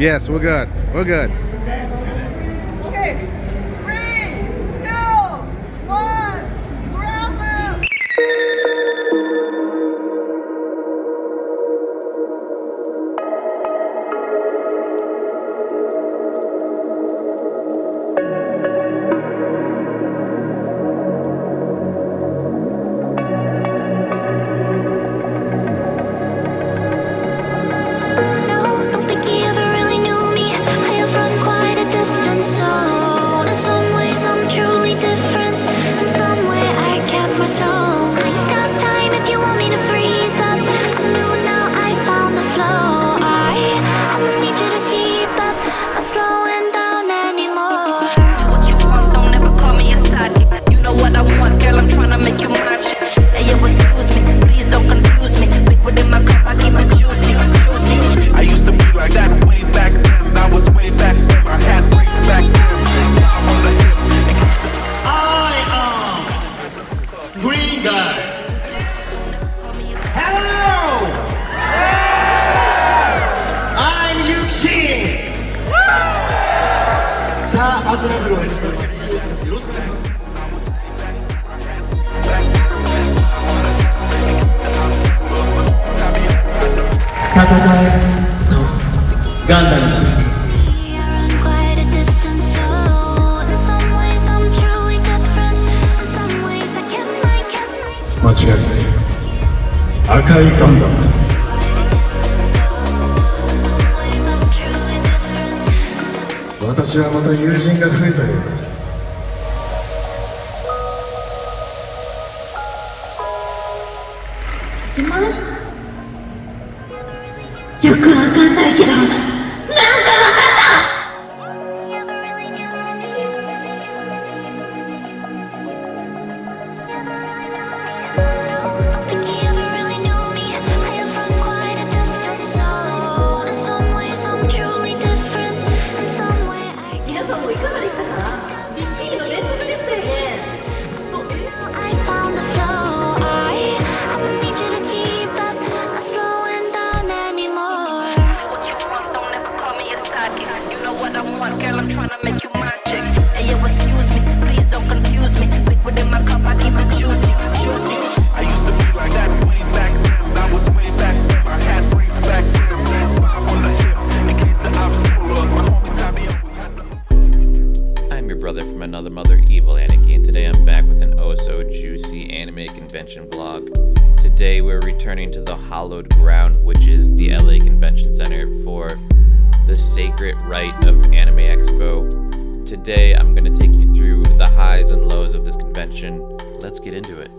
Yes, we're good. We're good. Okay, 3, 2, 1, grab them! Gundam. 間違いない赤いガンダムです。私はまた友人が増えたようだ。いきます。よくわかんないけど、なんかわかった。皆さんもいかがでしたか？びっくりの連続でしたよね。I'm your brother from another mother, Evil Aniki, and today I'm back with an oh-so-juicy anime convention vlog. Today we're returning to the hallowed ground, which is the LA Convention Center, for the sacred rite of Anime Expo. Today I'm going to take you through the highs and lows of this convention. Let's get into it.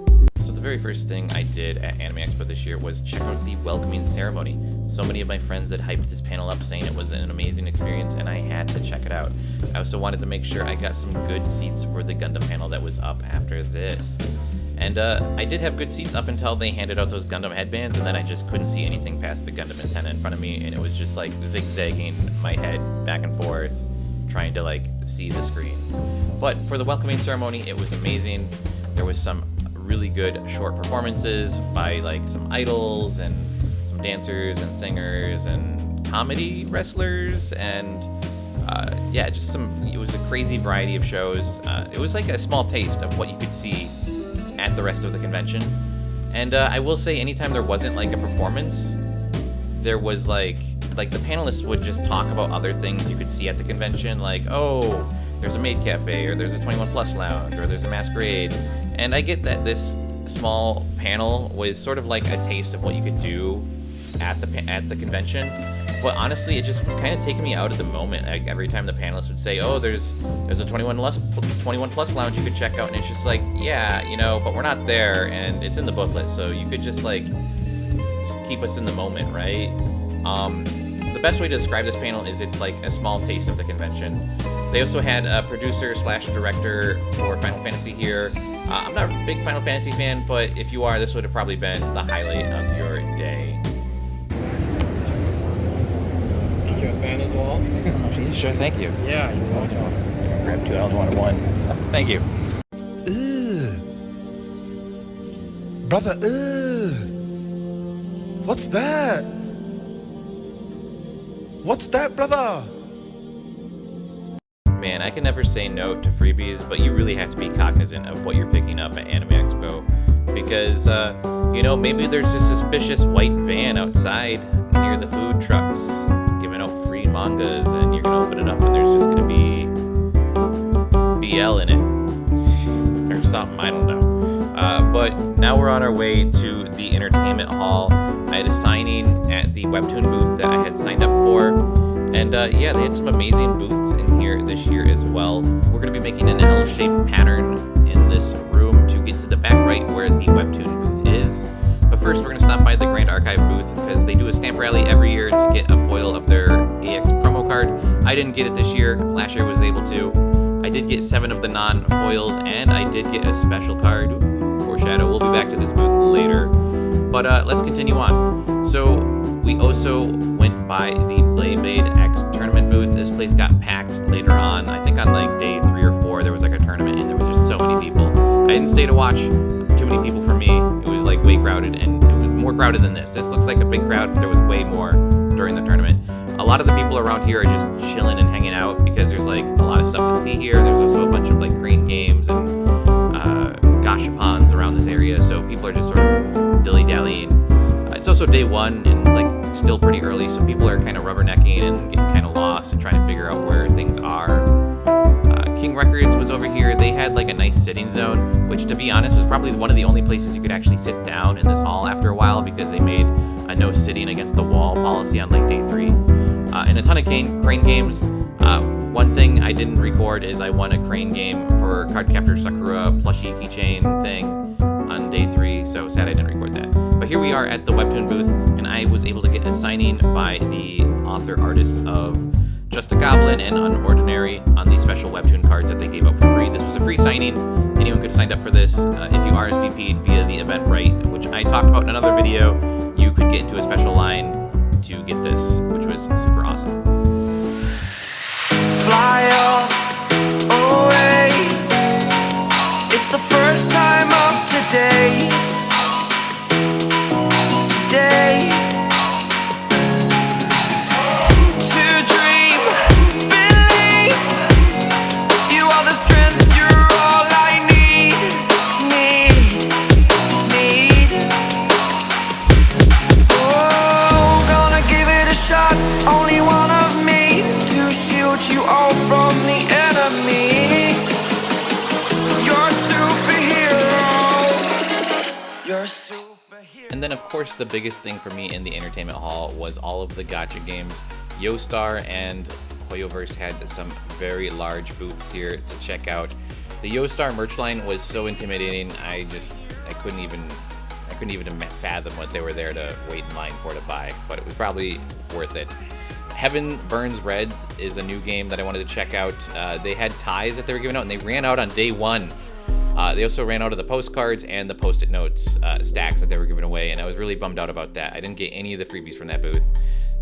So the very first thing I did at Anime Expo this year was check out the welcoming ceremony. So many of my friends had hyped this panel up saying it was an amazing experience, and I had to check it out. I also wanted to make sure I got some good seats for the Gundam panel that was up after this. And I did have good seats up until they handed out those Gundam headbands, and then I just couldn't see anything past the Gundam antenna in front of me, and it was just like zigzagging my head back and forth, trying to like see the screen. But for the welcoming ceremony, it was amazing. There was some really good short performances by like some idols and some dancers and singers and comedy wrestlers, and yeah, just it was a crazy variety of shows. It was like a small taste of what you could see at the rest of the convention. And I will say, anytime there wasn't like a performance, there was like the panelists would just talk about other things you could see at the convention, like, oh, there's a maid cafe, or there's a 21 plus lounge, or there's a masquerade. And I get that this small panel was sort of like a taste of what you could do at the convention, but honestly, it just was kind of taking me out of the moment. Like, every time the panelists would say, oh, there's a 21 plus lounge you could check out, and it's just like, yeah, you know, but we're not there, and it's in the booklet, so you could just like keep us in the moment, right? The best way to describe this panel is it's like a small taste of the convention. They also had a producer / director for Final Fantasy here. I'm not a big Final Fantasy fan, but if you are, this would have probably been the highlight of your day. You a fan as well? Sure, thank you. Yeah, you're welcome. Grab 2 L's 1 at 1. Thank you. Brother, what's that? What's that, brother? Man, I can never say no to freebies, but you really have to be cognizant of what you're picking up at Anime Expo. Because, you know, maybe there's a suspicious white van outside near the food trucks giving out free mangas, and you're gonna open it up and there's just gonna be BL in it. Or something, I don't know. But now we're on our way to the entertainment hall. I had a signing at the Webtoon booth that I had signed up for. And yeah, they had some amazing booths in here this year as well. We're going to be making an L-shaped pattern in this room to get to the back right where the Webtoon booth is. But first, we're going to stop by the Grand Archive booth because they do a stamp rally every year to get a foil of their AX promo card. I didn't get it this year. Last year I was able to. I did get 7 of the non-foils, and I did get a special card. Ooh, foreshadow. We'll be back to this booth later. But let's continue on. So we also went by the Blade X tournament booth. This place got packed later on. I think on like day 3 or 4 there was like a tournament and there was just so many people. I didn't stay to watch. Too many people for me. It was like way crowded, and it was more crowded than this. This looks like a big crowd, but there was way more during the tournament. A lot of the people around here are just chilling and hanging out because there's like a lot of stuff to see here. There's also a bunch of like crane games and gashapons around this area, so people are just sort of dilly-dallying. It's also day 1 and it's like still pretty early, so people are kind of rubbernecking and getting kind of lost and trying to figure out where things are. King Records was over here. They had like a nice sitting zone, which to be honest was probably one of the only places you could actually sit down in this hall after a while because they made a no sitting against the wall policy on like day 3. And a ton of crane games. One thing I didn't record is I won a crane game for Cardcaptor Sakura plushie keychain thing on day 3, so sad I didn't record that. But here we are at the Webtoon booth, and I was able to get a signing by the author-artists of Just a Goblin and Unordinary on these special Webtoon cards that they gave out for free. This was a free signing. Anyone could have signed up for this. If you RSVP'd via the Eventbrite, which I talked about in another video, you could get into a special line to get this, which was super awesome. Fly away. It's the first time of today. To dream, believe. You are the strength, you're all I need. Oh, gonna give it a shot. Only one of me to shield you all from the enemy. You're a superhero. You're a superhero. And then, of course, the biggest thing for me in the entertainment hall was all of the gacha games. Yoastar and Hoyoverse had some very large booths here to check out. The Yoastar merch line was so intimidating. I couldn't even fathom what they were there to wait in line for to buy, but it was probably worth it. Heaven Burns Red is a new game that I wanted to check out. They had ties that they were giving out, and they ran out on day 1. They also ran out of the postcards and the post-it notes stacks that they were giving away, and I was really bummed out about that. I didn't get any of the freebies from that booth.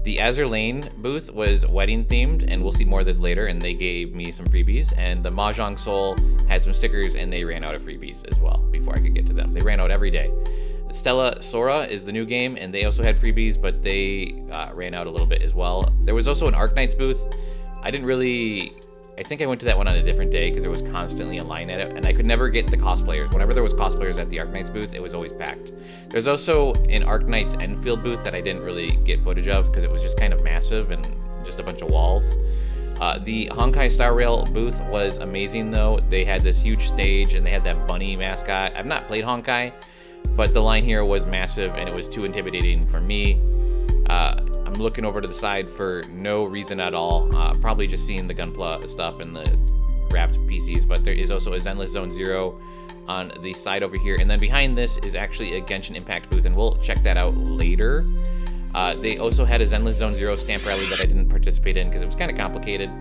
The Azur Lane booth was wedding themed, and we'll see more of this later, and they gave me some freebies. And the Mahjong Soul had some stickers, and they ran out of freebies as well before I could get to them. They ran out every day. Stella Sora is the new game, and they also had freebies, but they ran out a little bit as well. There was also an Arknights booth. I think I went to that one on a different day because there was constantly a line at it, and I could never get the cosplayers. Whenever there was cosplayers at the Arknights booth, it was always packed. There's also an Arknights Enfield booth that I didn't really get footage of because it was just kind of massive and just a bunch of walls. The Honkai Star Rail booth was amazing though. They had this huge stage and they had that bunny mascot. I've not played Honkai, but the line here was massive and it was too intimidating for me. I'm looking over to the side for no reason at all. Probably just seeing the Gunpla stuff and the wrapped PCs, but there is also a Zenless Zone Zero on the side over here. And then behind this is actually a Genshin Impact booth, and we'll check that out later. They also had a Zenless Zone Zero stamp rally that I didn't participate in because it was kind of complicated.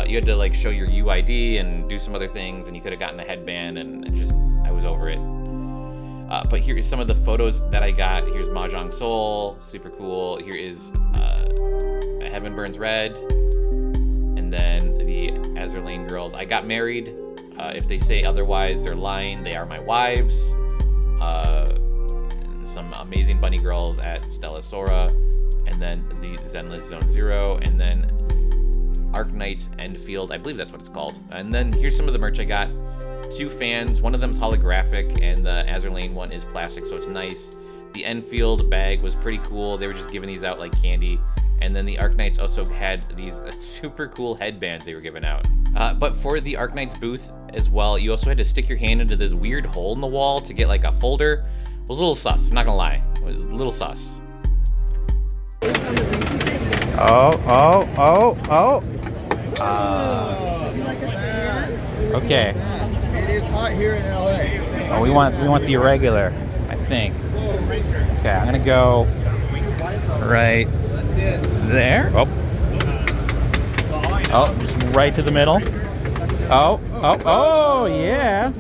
You had to like show your UID and do some other things, and you could have gotten a headband, and I was over it. But here is some of the photos that I got. Here's Mahjong Soul, super cool. Here is Heaven Burns Red, and then the Azur Lane girls. I got married. If they say otherwise, they're lying. They are my wives. some amazing bunny girls at Stella Sora, and then the Zenless Zone Zero, and then Arknight's Endfield, I believe that's what it's called. And then here's some of the merch I got. 2 fans, one of them's holographic, and the Azur Lane one is plastic, so it's nice. The Enfield bag was pretty cool. They were just giving these out like candy. And then the Arknights also had these super cool headbands they were giving out. But for the Arknights booth as well, you also had to stick your hand into this weird hole in the wall to get like a folder. It was a little sus, I'm not gonna lie. It was a little sus. Okay. It is hot here in LA. Oh, we want the irregular, I think. Okay, I'm gonna go right there. Oh, just right to the middle. Oh, yeah.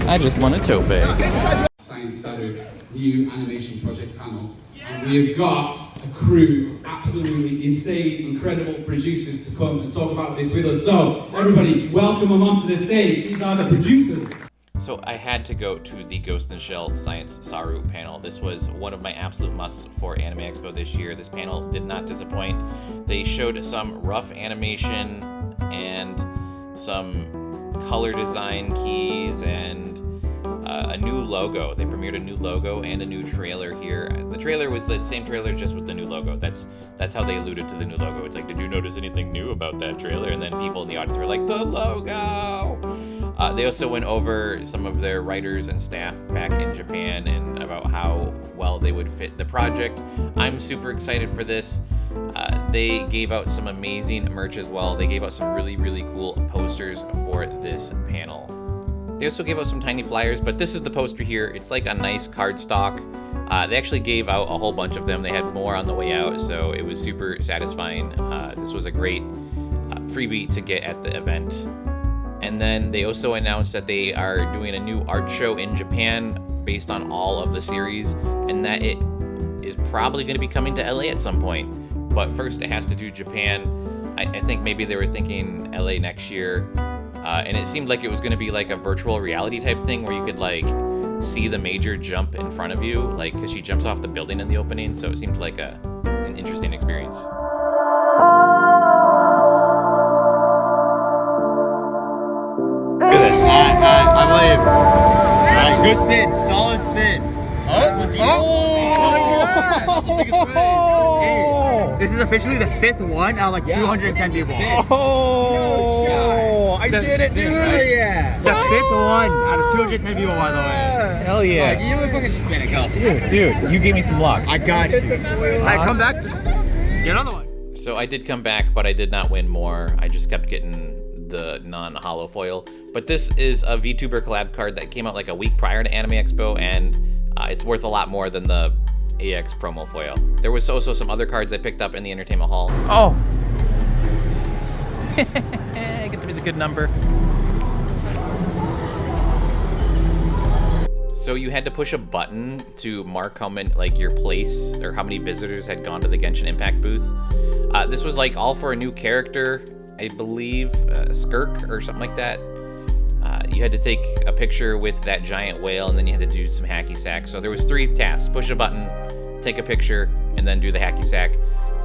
I just want a tote bag. Science Saturday new animations project panel, and we have got a crew of absolutely insane, incredible producers to come and talk about this with us. So everybody, welcome them onto the stage. These are the producers. So I had to go to the Ghost in the Shell Science Saru panel. This was one of my absolute musts for Anime Expo this year. This panel did not disappoint. They showed some rough animation and some color design keys and a new logo. They premiered a new logo and a new trailer here. The trailer was the same trailer, just with the new logo. That's how they alluded to the new logo. It's like, did you notice anything new about that trailer? And then people in the audience were like, the logo! They also went over some of their writers and staff back in Japan and about how well they would fit the project. I'm super excited for this. They gave out some amazing merch as well. They gave out some really, really cool posters for this panel. They also gave out some tiny flyers, but this is the poster here. It's like a nice cardstock. They actually gave out a whole bunch of them. They had more on the way out, so it was super satisfying. This was a great freebie to get at the event. And then they also announced that they are doing a new art show in Japan based on all of the series, and that it is probably going to be coming to LA at some point. But first it has to do Japan. I think maybe they were thinking LA next year. And it seemed like it was going to be like a virtual reality type thing where you could like see the Major jump in front of you, like because she jumps off the building in the opening. So it seemed like an interesting experience. Look at this. I believe. Alright, good spin. Solid spin. Hey, this is officially the 5th one out of like 210 people. Oh, I did it, dude. Yeah. So 5th one out of 210 people, by the way. Hell yeah. You know if I can just spin it, go. Dude, you gave me some luck. I got you. Alright, come back. Just get another one. So I did come back, but I did not win more. I just kept getting the non-holo foil. But this is a VTuber collab card that came out like a week prior to Anime Expo, and it's worth a lot more than the AX promo foil. There was also some other cards I picked up in the entertainment hall. Oh. Get to be the good number. So you had to push a button to mark how many, like your place or how many visitors had gone to the Genshin Impact booth. This was like all for a new character, I believe, Skirk or something like that. You had to take a picture with that giant whale, and then you had to do some hacky sack. So there was 3 tasks: push a button, take a picture, and then do the hacky sack.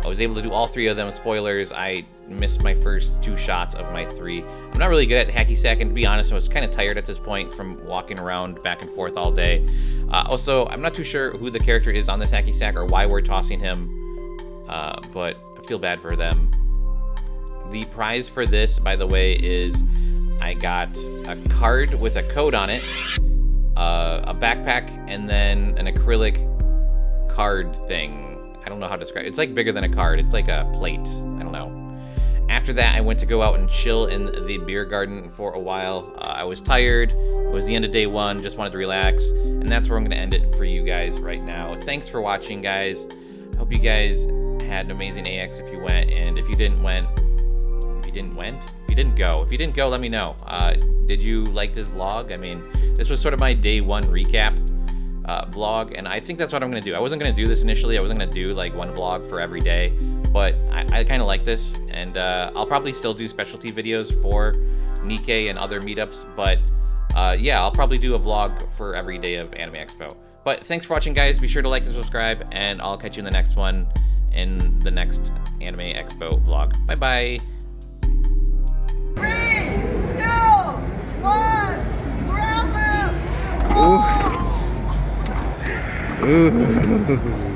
I was able to do all 3 of them. Spoilers, I missed my first 2 shots of my 3. I'm not really good at hacky sack, and to be honest, I was kind of tired at this point from walking around back and forth all day. Also, I'm not too sure who the character is on this hacky sack or why we're tossing him, but I feel bad for them. The prize for this, by the way, is I got a card with a code on it, a backpack, and then an acrylic card thing. I don't know how to describe it. It's like bigger than a card. It's like a plate. I don't know. After that, I went to go out and chill in the beer garden for a while. I was tired. It was the end of day 1. Just wanted to relax. And that's where I'm going to end it for you guys right now. Thanks for watching, guys. I hope you guys had an amazing AX if you went. And if you didn't go, let me know. Did you like this vlog? I mean, this was sort of my day 1 recap vlog, and I think that's what I'm gonna do. I wasn't gonna do this initially. I wasn't gonna do like 1 vlog for every day, but I kind of like this, and I'll probably still do specialty videos for Nikkei and other meetups, but yeah, I'll probably do a vlog for every day of Anime Expo. But thanks for watching, guys. Be sure to like and subscribe, and I'll catch you in the next one, in the next Anime Expo vlog. Bye-bye. 3, 2, 1, grab them! Ooh.